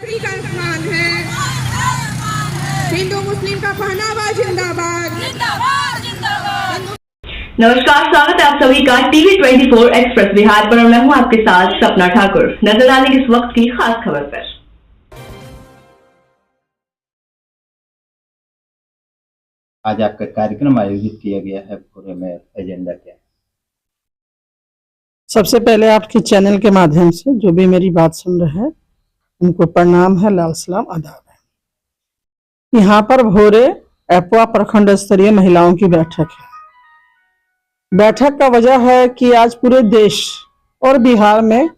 का आसमान है, हिंदू मुस्लिम का पहनावा जिंदाबाद। नमस्कार, स्वागत है आप सभी का टीवी 24 एक्सप्रेस बिहार पर। मैं हूं आपके साथ सपना ठाकुर। नजर डालेंगे इस वक्त की खास खबर पर। आज आपका कार्यक्रम आयोजित किया गया है, पूरे में एजेंडा क्या है? सबसे पहले आपके चैनल के माध्यम से जो भी मेरी बात सुन रहे हैं उनको प्रणाम है, लाल सलाम, आदाब है। यहाँ पर भोरे एपवा प्रखंड स्तरीय महिलाओं की बैठक है। बैठक का वजह है कि आज पूरे देश और बिहार में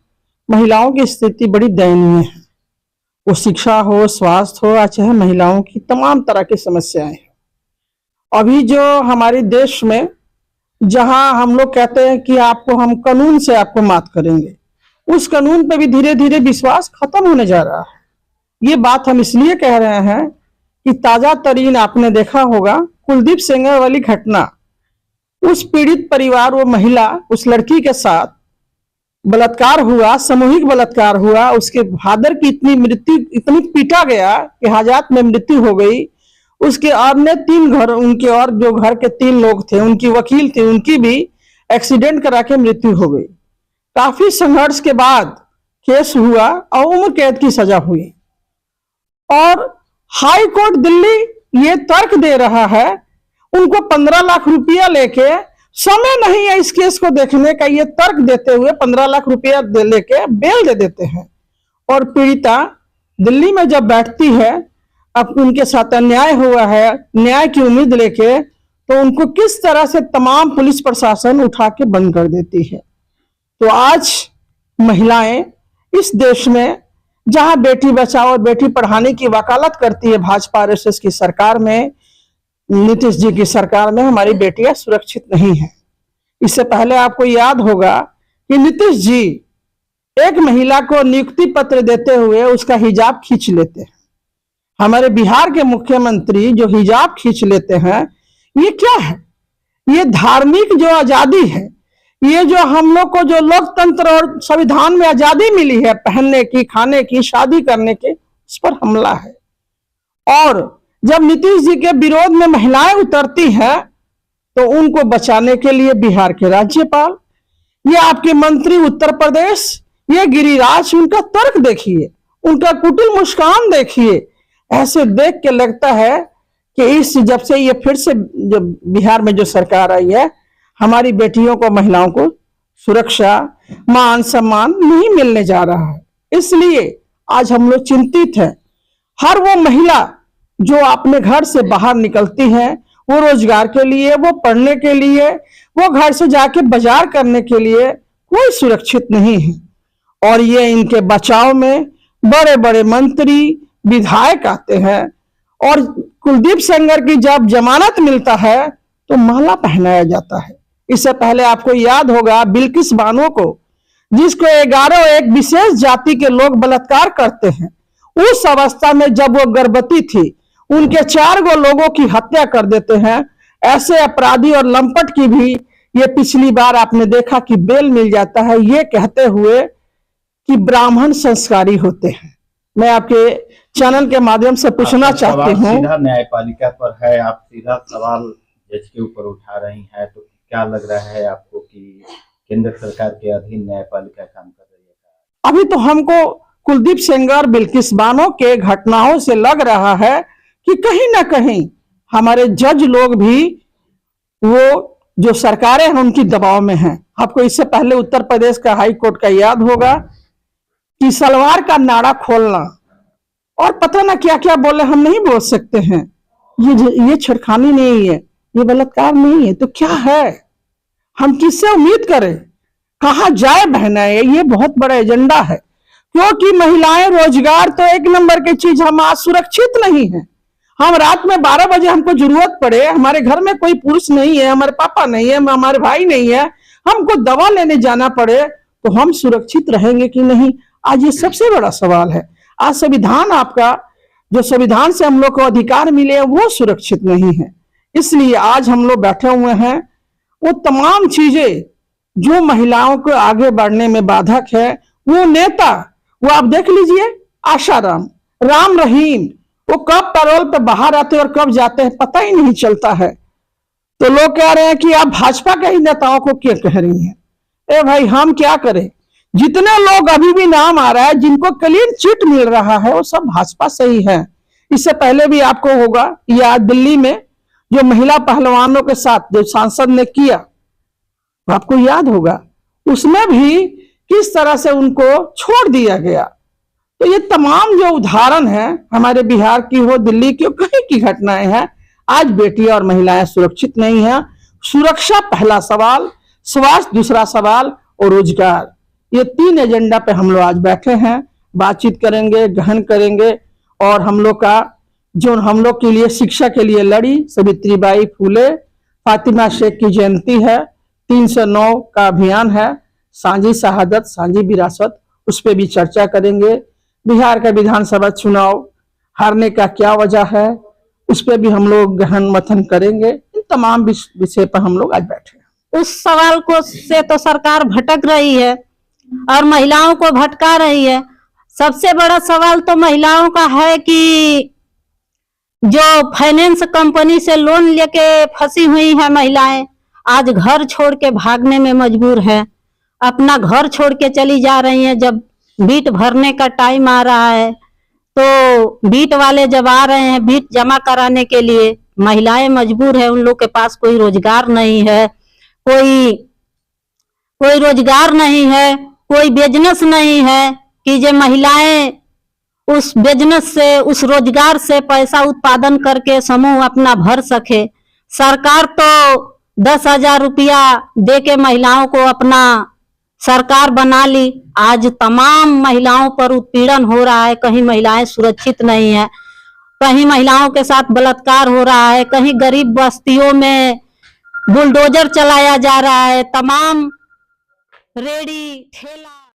महिलाओं की स्थिति बड़ी दयनीय है। वो शिक्षा हो, स्वास्थ्य हो, या चाहे महिलाओं की तमाम तरह की समस्याएं हैं। अभी जो हमारे देश में जहां हम लोग कहते हैं कि आपको हम कानून से आपको मात करेंगे, उस कानून पे भी धीरे धीरे विश्वास खत्म होने जा रहा है। ये बात हम इसलिए कह रहे हैं कि ताजा तरीन आपने देखा होगा कुलदीप सेंगर वाली घटना। उस पीड़ित परिवार, वो महिला, उस लड़की के साथ बलात्कार हुआ, सामूहिक बलात्कार हुआ। उसके फादर की इतनी पीटा गया कि हाजात में मृत्यु हो गई। उसके अन्य 3 घर, उनके और जो घर के 3 लोग थे, उनकी वकील थी, उनकी भी एक्सीडेंट करा के मृत्यु हो गई। काफी संघर्ष के बाद केस हुआ और उम्र कैद की सजा हुई। और हाई कोर्ट दिल्ली ये तर्क दे रहा है, उनको 15 लाख रुपया लेके समय नहीं है इस केस को देखने का, ये तर्क देते हुए 15 लाख रुपया लेके बेल दे देते हैं। और पीड़िता दिल्ली में जब बैठती है, अब उनके साथ अन्याय हुआ है, न्याय की उम्मीद लेके, तो उनको किस तरह से तमाम पुलिस प्रशासन उठा के बंद कर देती है। तो आज महिलाएं इस देश में जहां बेटी बचाओ और बेटी पढ़ाने की वकालत करती है भाजपा आरएसएस की सरकार में, नीतीश जी की सरकार में हमारी बेटियां सुरक्षित नहीं है। इससे पहले आपको याद होगा कि नीतीश जी एक महिला को नियुक्ति पत्र देते हुए उसका हिजाब खींच लेते हैं। हमारे बिहार के मुख्यमंत्री जो हिजाब खींच लेते हैं, ये क्या है? ये धार्मिक जो आजादी है, ये जो हम लोग को जो लोकतंत्र और संविधान में आजादी मिली है पहनने की, खाने की, शादी करने की, उस पर हमला है। और जब नीतीश जी के विरोध में महिलाएं उतरती हैं तो उनको बचाने के लिए बिहार के राज्यपाल, ये आपके मंत्री उत्तर प्रदेश, ये गिरिराज, उनका तर्क देखिए, उनका कुटिल मुस्कान देखिए। ऐसे देख के लगता है कि इस जब से ये फिर से जो बिहार में जो सरकार आई है, हमारी बेटियों को, महिलाओं को सुरक्षा, मान सम्मान नहीं मिलने जा रहा है। इसलिए आज हम लोग चिंतित हैं। हर वो महिला जो अपने घर से बाहर निकलती है, वो रोजगार के लिए, वो पढ़ने के लिए, वो घर से जाके बाजार करने के लिए, कोई सुरक्षित नहीं है। और ये इनके बचाव में बड़े बड़े मंत्री, विधायक आते हैं। और कुलदीप सेंगर की जब जमानत मिलता है तो माला पहनाया जाता है। इससे पहले आपको याद होगा बिल्किस बानो को, जिसको 11 एक विशेष जाति के लोग बलात्कार करते हैं। उस अवस्था में जब वो गर्भवती थी, उनके 4 लोगों की हत्या कर देते हैं। ऐसे अपराधी और लंपट की भी ये पिछली बार आपने देखा कि बेल मिल जाता है, ये कहते हुए कि ब्राह्मण संस्कारी होते हैं। मैं आपके चैनल के माध्यम से पूछना चाहती हूँ, सीधा न्यायपालिका पर है, आप सीधा सवाल जज के ऊपर उठा रही हैं, तो क्या लग रहा है आपको कि केंद्र सरकार के अधीन न्यायपालिका काम कर रही है? अभी तो हमको कुलदीप सेंगर, बिल्किस बानो के घटनाओं से लग रहा है कि कहीं ना कहीं हमारे जज लोग भी, वो जो सरकारें हैं उनकी दबाव में हैं। आपको इससे पहले उत्तर प्रदेश का हाई कोर्ट का याद होगा कि सलवार का नाड़ा खोलना और पता ना क्या क्या बोले, हम नहीं बोल सकते हैं। ये छेड़खानी नहीं है, ये बलात्कार नहीं है, तो क्या है? हम किससे उम्मीद करें? कहाँ जाए बहनाएं? ये बहुत बड़ा एजेंडा है, क्योंकि महिलाएं रोजगार तो एक नंबर की चीज, हम आज सुरक्षित नहीं है। हम रात में 12 बजे हमको जरूरत पड़े, हमारे घर में कोई पुरुष नहीं है, हमारे पापा नहीं है, हमारे भाई नहीं है, हमको दवा लेने जाना पड़े, तो हम सुरक्षित रहेंगे कि नहीं? आज ये सबसे बड़ा सवाल है। आज संविधान, आपका जो संविधान से हम लोग को अधिकार मिले, वो सुरक्षित नहीं है। इसलिए आज हम लोग बैठे हुए हैं। वो तमाम चीजें जो महिलाओं को आगे बढ़ने में बाधक है, वो नेता, वो आप देख लीजिए, आशाराम, राम रहीम, वो कब पैरोल पे बाहर आते और कब जाते हैं पता ही नहीं चलता है। तो लोग कह रहे हैं कि आप भाजपा के ही नेताओं को क्या कह रही हैं। ए भाई, हम क्या करें? जितने लोग अभी भी नाम आ रहा है जिनको क्लीन चिट मिल रहा है वो सब भाजपा से ही है। इससे पहले भी आपको होगा या दिल्ली में जो महिला पहलवानों के साथ जो सांसद ने किया, आपको याद होगा, उसमें भी किस तरह से उनको छोड़ दिया गया। तो ये तमाम जो उदाहरण है हमारे बिहार की हो, दिल्ली की हो, कहीं की घटनाएं हैं। आज बेटियां और महिलाएं सुरक्षित नहीं है। सुरक्षा पहला सवाल, स्वास्थ्य दूसरा सवाल और रोजगार, ये 3 एजेंडा पे हम लोग आज बैठे हैं, बातचीत करेंगे, गहन करेंगे। और हम लोग का जो हम लोग के लिए शिक्षा के लिए लड़ी सावित्रीबाई फूले, फातिमा शेख की जयंती है, 309 का अभियान है, सांझी शहादत सांझी विरासत, उस पर भी चर्चा करेंगे। बिहार का विधानसभा चुनाव हारने का क्या वजह है, उस पर भी हम लोग गहन मथन करेंगे। इन तमाम विषय पर हम लोग आज बैठे हैं। उस सवाल को से तो सरकार भटक रही है और महिलाओं को भटका रही है। सबसे बड़ा सवाल तो महिलाओं का है कि जो फाइनेंस कंपनी से लोन लेके फंसी हुई है महिलाएं, आज घर छोड़ के भागने में मजबूर है। अपना घर छोड़ के चली जा रही हैं। जब बीट भरने का टाइम आ रहा है तो बीट वाले जब आ रहे हैं बीट जमा कराने के लिए, महिलाएं मजबूर है। उन लोग के पास कोई रोजगार नहीं है, कोई रोजगार नहीं है, कोई बिजनेस नहीं है कि जो महिलाएं उस बिजनेस से, उस रोजगार से पैसा उत्पादन करके समूह अपना भर सके। सरकार तो 10,000 रुपया दे के महिलाओं को अपना सरकार बना ली। आज तमाम महिलाओं पर उत्पीड़न हो रहा है। कहीं महिलाएं सुरक्षित नहीं है, कहीं महिलाओं के साथ बलात्कार हो रहा है, कहीं गरीब बस्तियों में बुलडोजर चलाया जा रहा है। तमाम रेडी ठेला